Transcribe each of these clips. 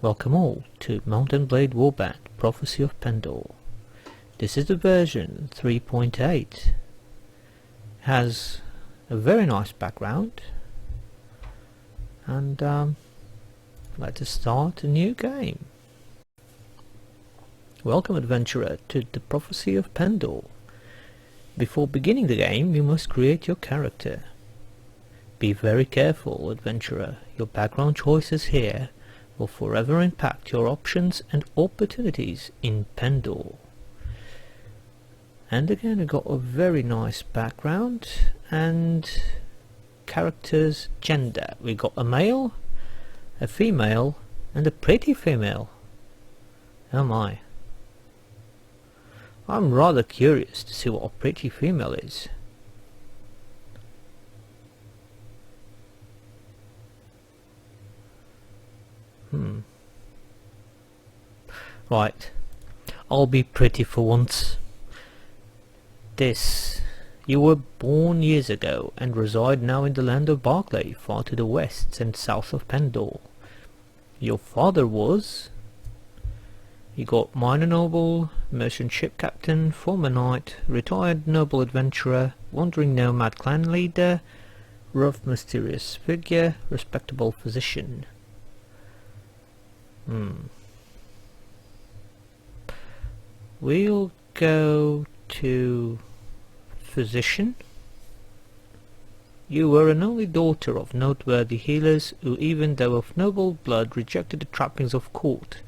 Welcome all to Mountain Blade Warband Prophecy of Pendor. This is the version 3.8. Has a very nice background, and let us start a new game. Welcome, adventurer, to the Prophecy of Pendor. Before beginning the game, you must create your character. Be very careful, adventurer. Your background choices here will forever impact your options and opportunities in Pendor. And again, I got a very nice background and character's gender. We got a male, a female, and a pretty female. Oh my. I'm rather curious to see what a pretty female is. Right, I'll be pretty for once. You were born years ago and reside now in the land of Barclay, far to the west and south of Pendor. Your father was... You got minor noble, merchant ship captain, former knight, retired noble adventurer, wandering nomad clan leader, rough mysterious figure, respectable physician. We'll go to physician. You were an only daughter of noteworthy healers who, even though of noble blood, rejected the trappings of court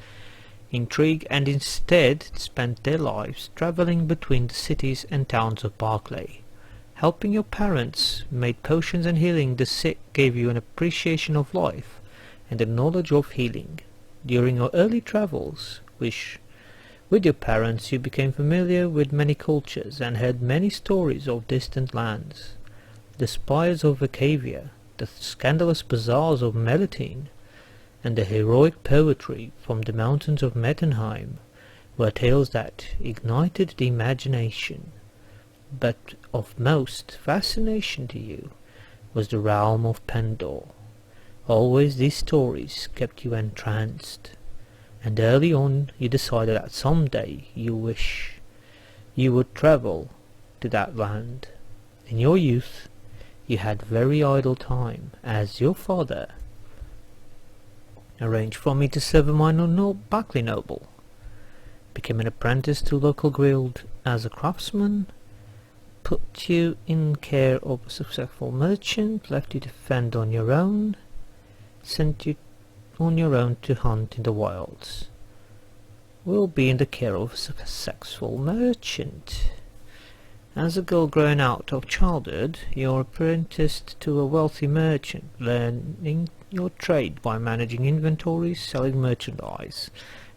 intrigue and instead spent their lives travelling between the cities and towns of Barclay. Helping your parents made potions and healing the sick gave you an appreciation of life and a knowledge of healing. During your early travels with your parents, you became familiar with many cultures and heard many stories of distant lands. The spires of Vacavia, the scandalous bazaars of Melatine, and the heroic poetry from the mountains of Mettenheim were tales that ignited the imagination. But of most fascination to you was the realm of Pendor. Always these stories kept you entranced, and early on you decided that someday you would travel to that land. In your youth you had very idle time, as your father arranged for me to serve a minor Barclay noble, became an apprentice to local guild as a craftsman, put you in care of a successful merchant, left you to fend on your own, sent you on your own to hunt in the wilds. Will be in the care of a successful merchant. As a girl growing out of childhood, you are apprenticed to a wealthy merchant, learning your trade by managing inventories, selling merchandise,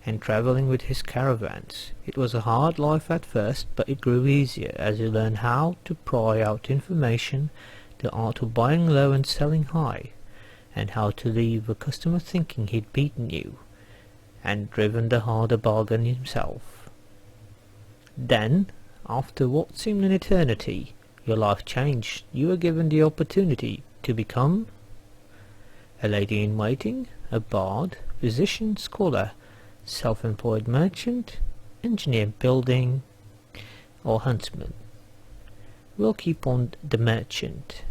and travelling with his caravans. It was a hard life at first, but it grew easier as you learned how to pry out information, the art of buying low and selling high, and how to leave a customer thinking he'd beaten you and driven the harder bargain himself. Then, after what seemed an eternity, your life changed. You were given the opportunity to become a lady-in-waiting, a bard, physician, scholar, self-employed merchant, engineer building, or huntsman. We'll keep on the merchant.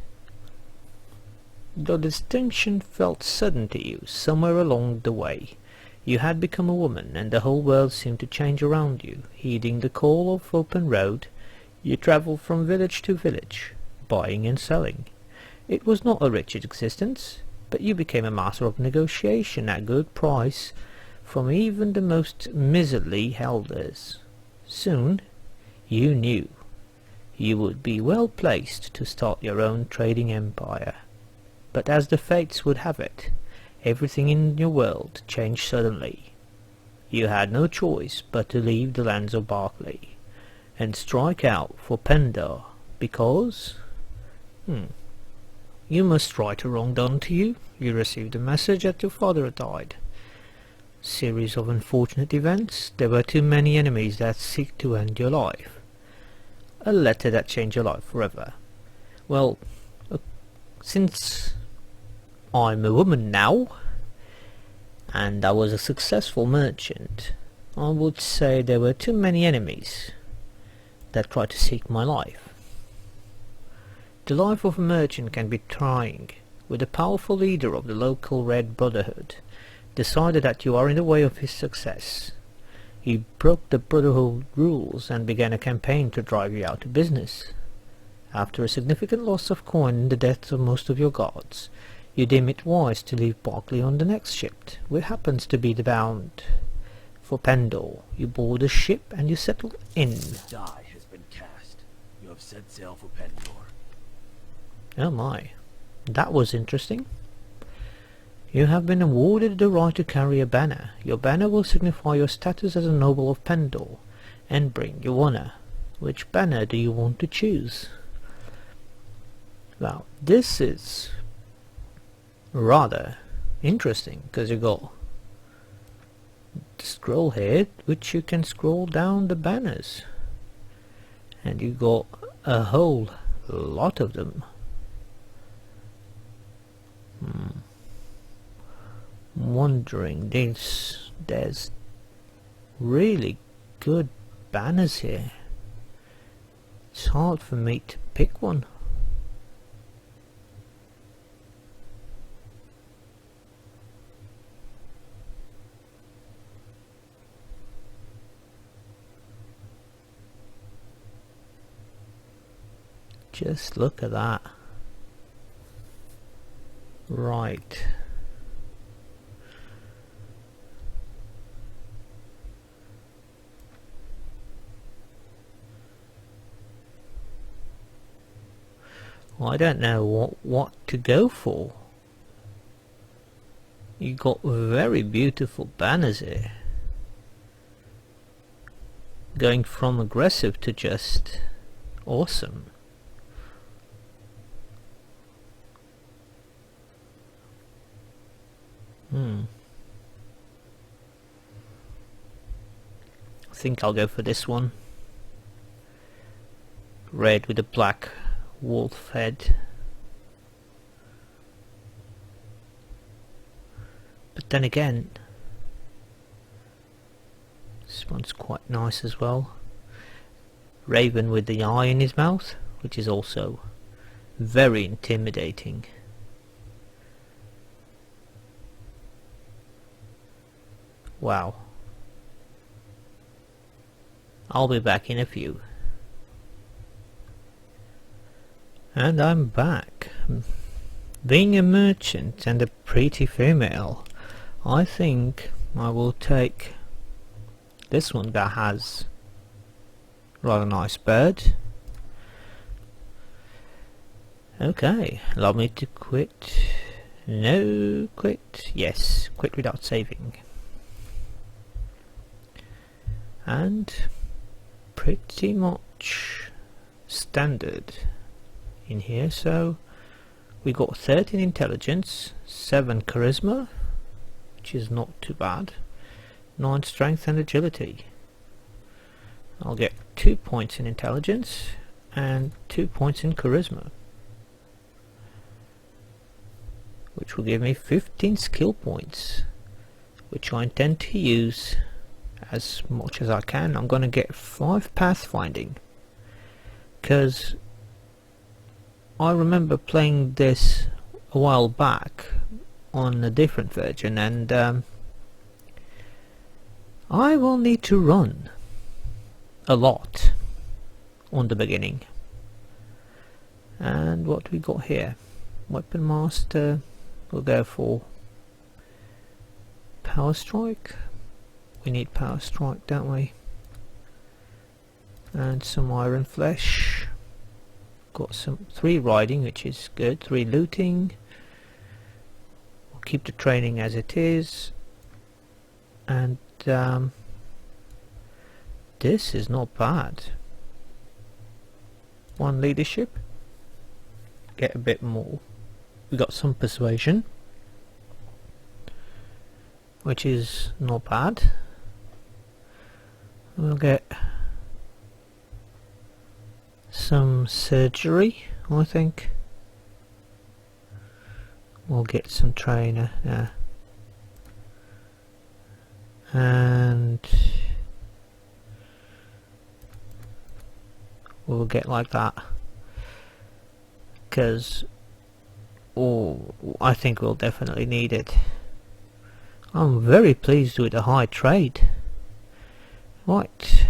The distinction felt sudden to you somewhere along the way. You had become a woman, and the whole world seemed to change around you. Heeding the call of open road, you travelled from village to village, buying and selling. It was not a rich existence, but you became a master of negotiation at good price from even the most miserly elders. Soon, you knew you would be well placed to start your own trading empire. But as the fates would have it, everything in your world changed suddenly. You had no choice but to leave the lands of Barclay and strike out for Pendor, because you must right a wrong done to you. You received a message that your father had died. Series of unfortunate events. There were too many enemies that seek to end your life. A letter that changed your life forever. Well, since I'm a woman now, and I was a successful merchant, I would say there were too many enemies that tried to seek my life. The life of a merchant can be trying, with a powerful leader of the local Red Brotherhood decided that you are in the way of his success. He broke the Brotherhood rules and began a campaign to drive you out of business. After a significant loss of coin and the death of most of your guards, you deem it wise to leave Barclay on the next ship, which happens to be the bound for Pendor. You board a ship and you settle in. The die has been cast. You have set sail for Pendor. Oh my, that was interesting. You have been awarded the right to carry a banner. Your banner will signify your status as a noble of Pendor and bring you honor. Which banner do you want to choose? Now, this is rather interesting because you got the scroll here, which you can scroll down the banners, and you got a whole lot of them. Wondering, there's really good banners here. It's hard for me to pick one. Just look at that. Right. I don't know what to go for. You got very beautiful banners here. Going from aggressive to just awesome. I think I'll go for this one. Red with a black wolf head. But then again, this one's quite nice as well. Raven with the eye in his mouth, which is also very intimidating. Wow. I'll be back in a few. And I'm back. Being a merchant and a pretty female, I think I will take this one that has rather nice bird. Okay, allow me to quit. No, quit. Yes, quit without saving. And pretty much standard in here. So we got 13 intelligence, 7 charisma, which is not too bad, 9 strength and agility. I'll get 2 points in intelligence and 2 points in charisma, which will give me 15 skill points, which I intend to use as much as I can. I'm going to get 5 pathfinding, because I remember playing this a while back on a different version, and I will need to run a lot on the beginning. And what we got here? Weapon master. We'll go for power strike. We need power strike, don't we? And some iron flesh. Got some 3 riding, which is good. 3 looting. We'll keep the training as it is. And this is not bad. 1 leadership. Get a bit more. We got some persuasion, which is not bad. We'll get some surgery, I think. We'll get some trainer, yeah. And we'll get like that. Because, I think we'll definitely need it. I'm very pleased with the high trade. Right.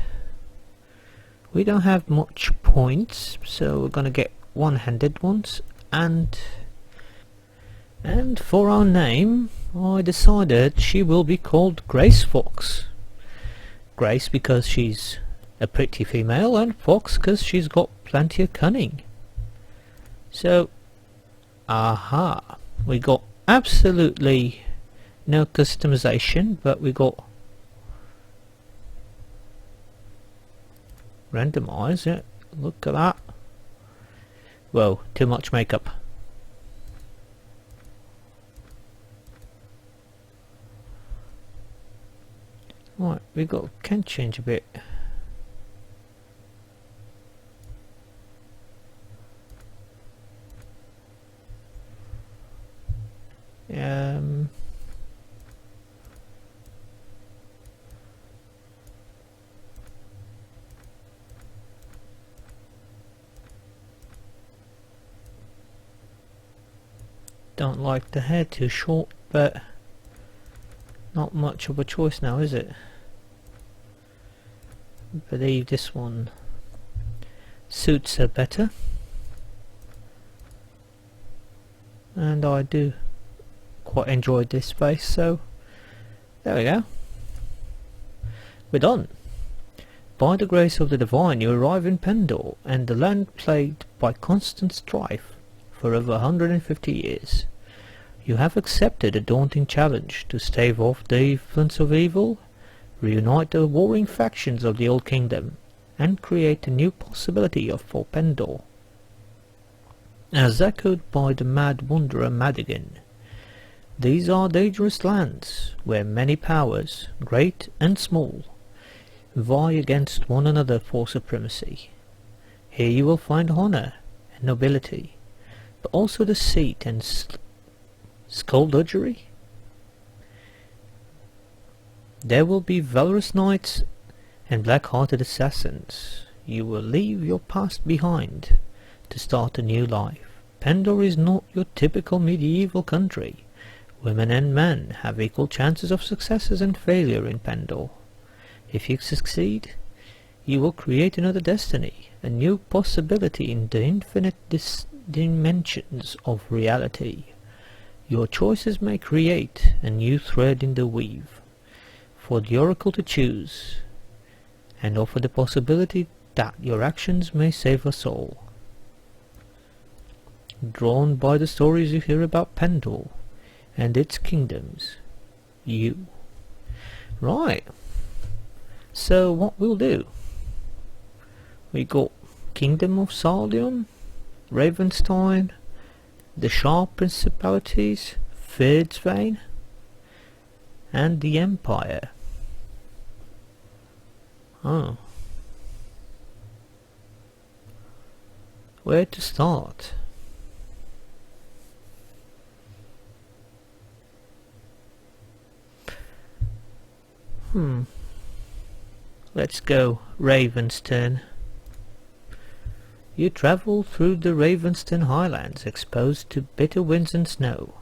We don't have much points, so we're gonna get one-handed ones, and for our name I decided she will be called Grace Fox. Grace because she's a pretty female, and Fox because she's got plenty of cunning. So, aha, we got absolutely no customization, but we got randomize it. Look at that. Whoa, too much makeup. Right, can change a bit. Don't like the hair too short, but not much of a choice now, is it? I believe this one suits her better, and I do quite enjoy this space, so there we go. We're done. By the grace of the divine you arrive in Pendor, and the land plagued by constant strife for over 150 years. You have accepted a daunting challenge to stave off the influence of evil, reunite the warring factions of the old kingdom, and create a new possibility for Pendor. As echoed by the mad wanderer Madigan, these are dangerous lands where many powers, great and small, vie against one another for supremacy. Here you will find honor and nobility, but also deceit and skullduggery. There will be valorous knights and black-hearted assassins. You will leave your past behind to start a new life. Pendor is not your typical medieval country. Women and men have equal chances of successes and failure in Pendor. If you succeed, you will create another destiny, a new possibility in the infinite dimensions of reality. Your choices may create a new thread in the weave for the oracle to choose, and offer the possibility that your actions may save us all. Drawn by the stories you hear about Pendor and its kingdoms, you. Right, so what we'll do, we got Kingdom of Sardion, Ravenstein, the Sharp Principalities, Fyrdsvein, and the Empire. Oh. Where to start? Let's go Ravenstein. You travel through the Ravenstein highlands exposed to bitter winds and snow,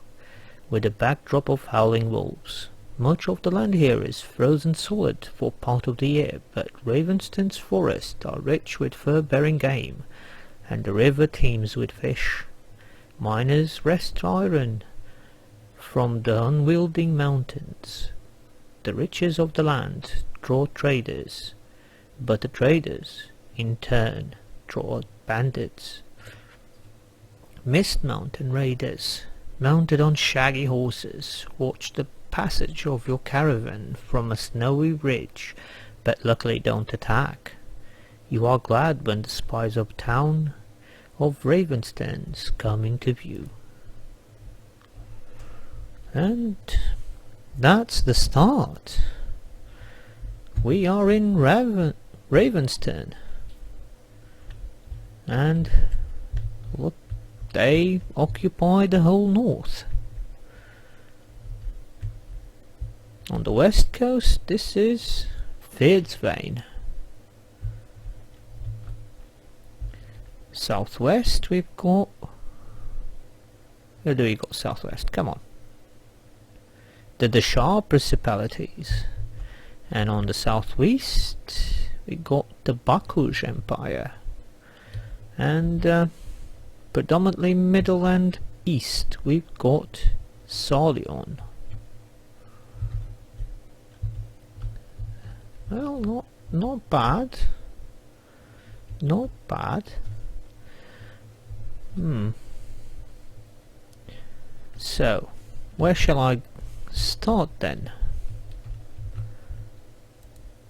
with a backdrop of howling wolves. Much of the land here is frozen solid for part of the year, but Ravenstein's forests are rich with fur-bearing game, and the river teems with fish. Miners wrest iron from the unwieldy mountains. The riches of the land draw traders, but the traders, in turn, draw bandits. Mist Mountain raiders, mounted on shaggy horses, watch the passage of your caravan from a snowy ridge, but luckily don't attack. You are glad when the spies of town of Ravensteins come into view. And that's the start. We are in Ravenstein, and look, they occupy the whole north. On the west coast, this is Vein. Southwest, we've got... Where do we got southwest? Come on. The Dashar Principalities. And on the southwest, we got the Bakuj Empire. And predominantly middle and east, we've got Sarleon. Well, not bad. Not bad. So, where shall I start then?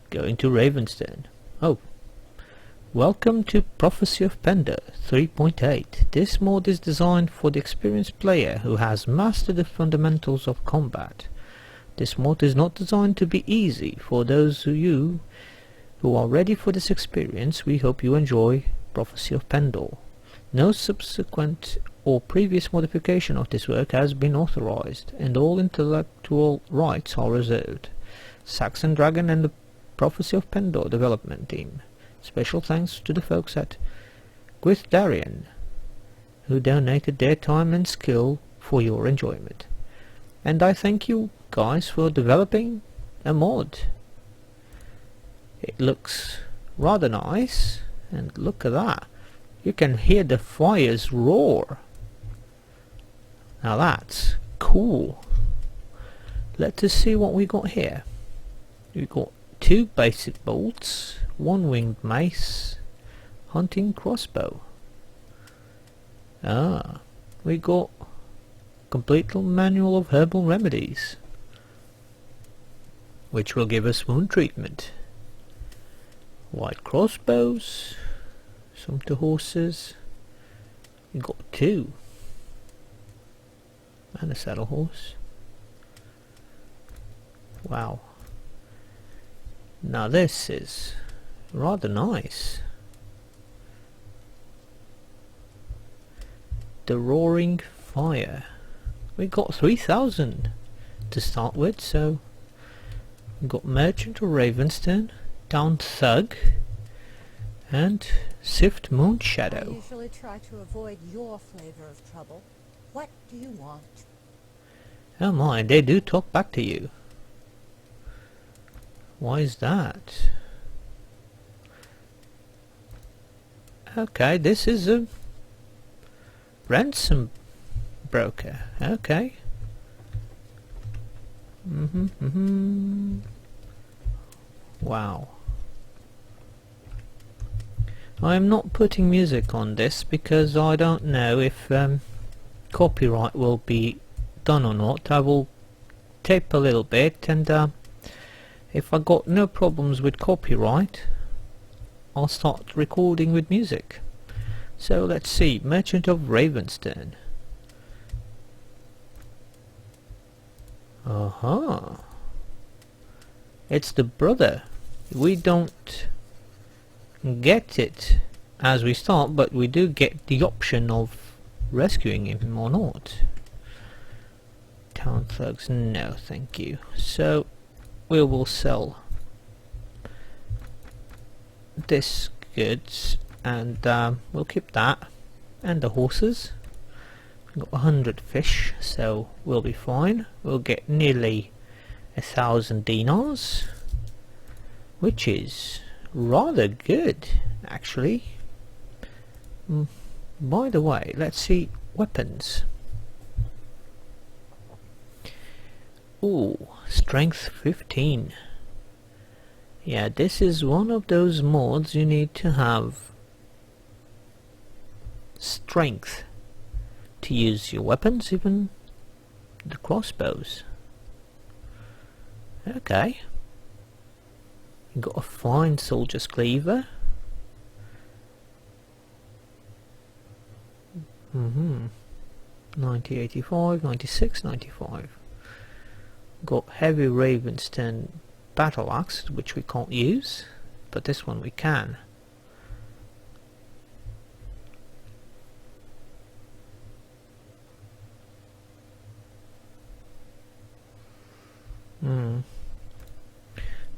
Going to Ravenstone. Oh. Welcome to Prophecy of Pendor 3.8. This mod is designed for the experienced player who has mastered the fundamentals of combat. This mod is not designed to be easy. For those of you who are ready for this experience, we hope you enjoy Prophecy of Pendor. No subsequent or previous modification of this work has been authorized, and all intellectual rights are reserved. Saxon Dragon and the Prophecy of Pendor development team. Special thanks to the folks at Gwythdarian, who donated their time and skill for your enjoyment. And I thank you guys for developing a mod. It looks rather nice, and look at that. You can hear the fires roar. Now that's cool. Let us see what we got here. We got 2 basic bolts, 1 winged mace, hunting crossbow. We got complete manual of herbal remedies, which will give us wound treatment. White crossbows, some to horses. We got 2, and a saddle horse. Wow. Now this is rather nice. The Roaring Fire. We got 3,000 to start with, so we got Merchant of Ravenstone, Down Thug, and Sift Moonshadow. I usually try to avoid your flavor of trouble. What do you want? Oh my, they do talk back to you. Why is that? Okay, this is a ransom broker. Okay. Wow. I'm not putting music on this because I don't know if copyright will be done or not. I will tape a little bit, and if I got no problems with copyright, I'll start recording with music. So let's see, Merchant of Ravenstone. It's the brother. We don't get it as we start, but we do get the option of rescuing him or not. Town thugs, no thank you. So we will sell this goods, and we'll keep that and the horses. We've got 100 fish, so we'll be fine. We'll get nearly 1,000 dinars, which is rather good actually. By the way, let's see weapons. Ooh, strength 15. Yeah, this is one of those mods you need to have strength to use your weapons, even the crossbows. Okay. You got a fine soldier's cleaver. 90, 85, 96, 95. Got heavy Ravenstone battle axe, which we can't use, but this one we can.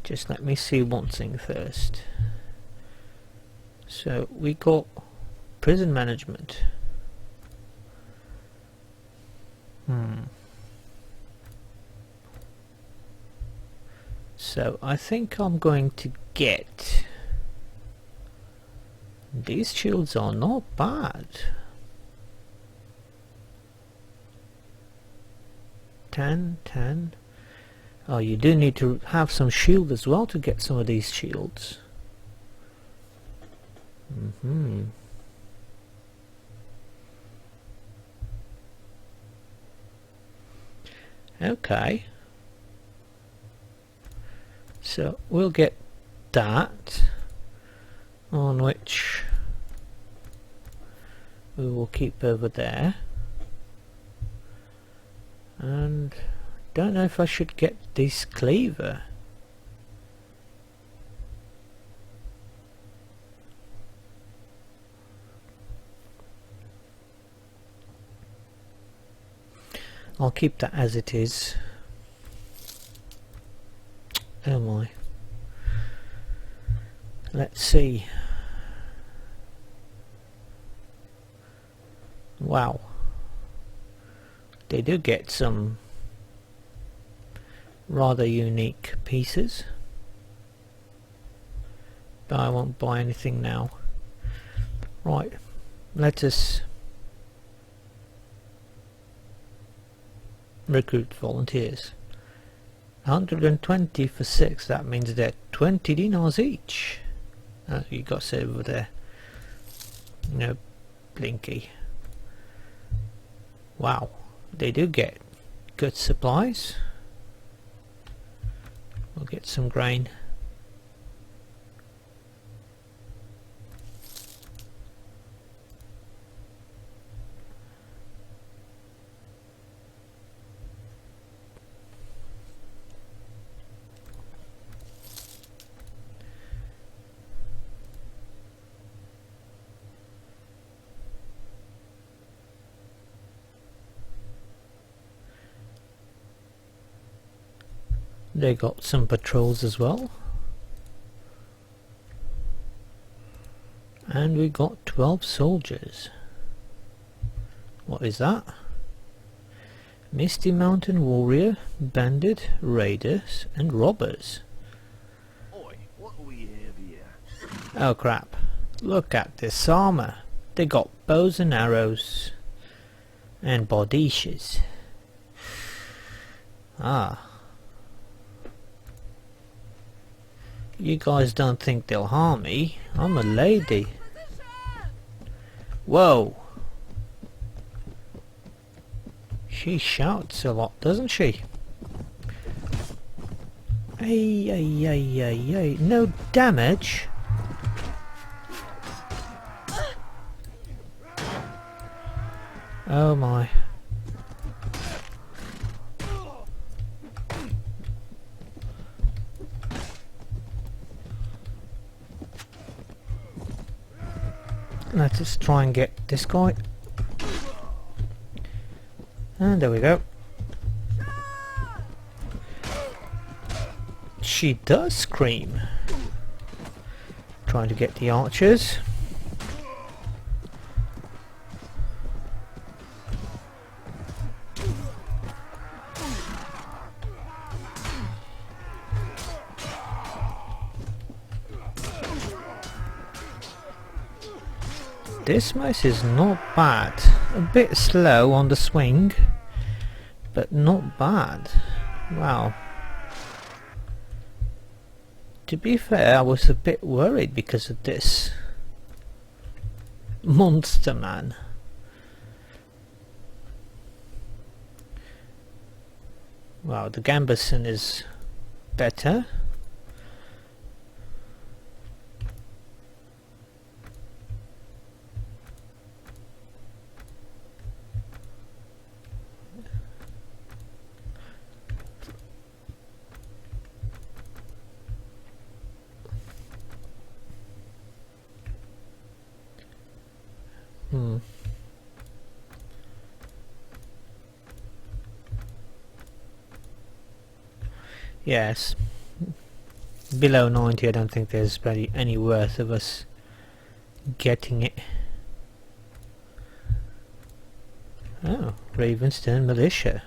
Just let me see one thing first. So we got prison management. So I think I'm going to get... These shields are not bad. 10, 10. Oh, you do need to have some shield as well to get some of these shields. Okay. So we'll get that, on which we will keep over there. And don't know if I should get this cleaver. I'll keep that as it is. Oh my. Let's see. Wow. They do get some rather unique pieces. But I won't buy anything now. Right. Let us recruit volunteers. 120 for 6, that means they're 20 dinars each. You got to sit over there. No, Blinky. Wow, they do get good supplies. We'll get some grain. They got some patrols as well. And we got 12 soldiers. What is that? Misty Mountain Warrior, Bandit, Raiders and Robbers. Oi, what we have here? Oh crap. Look at this armor. They got bows and arrows. And bodishes. Ah. You guys don't think they'll harm me? I'm a lady. Whoa. She shouts a lot, doesn't she? Ay, ay, ay, ay, ay. No damage? Oh my. Let's just try and get this guy. And there we go. She does scream. Trying to get the archers. This mouse is not bad. A bit slow on the swing, but not bad. Wow. To be fair, I was a bit worried because of this monster man. Wow, the Gambeson is better. Yes. below 90 I don't think there's barely any worth of us getting it. Oh, Ravenston Militia.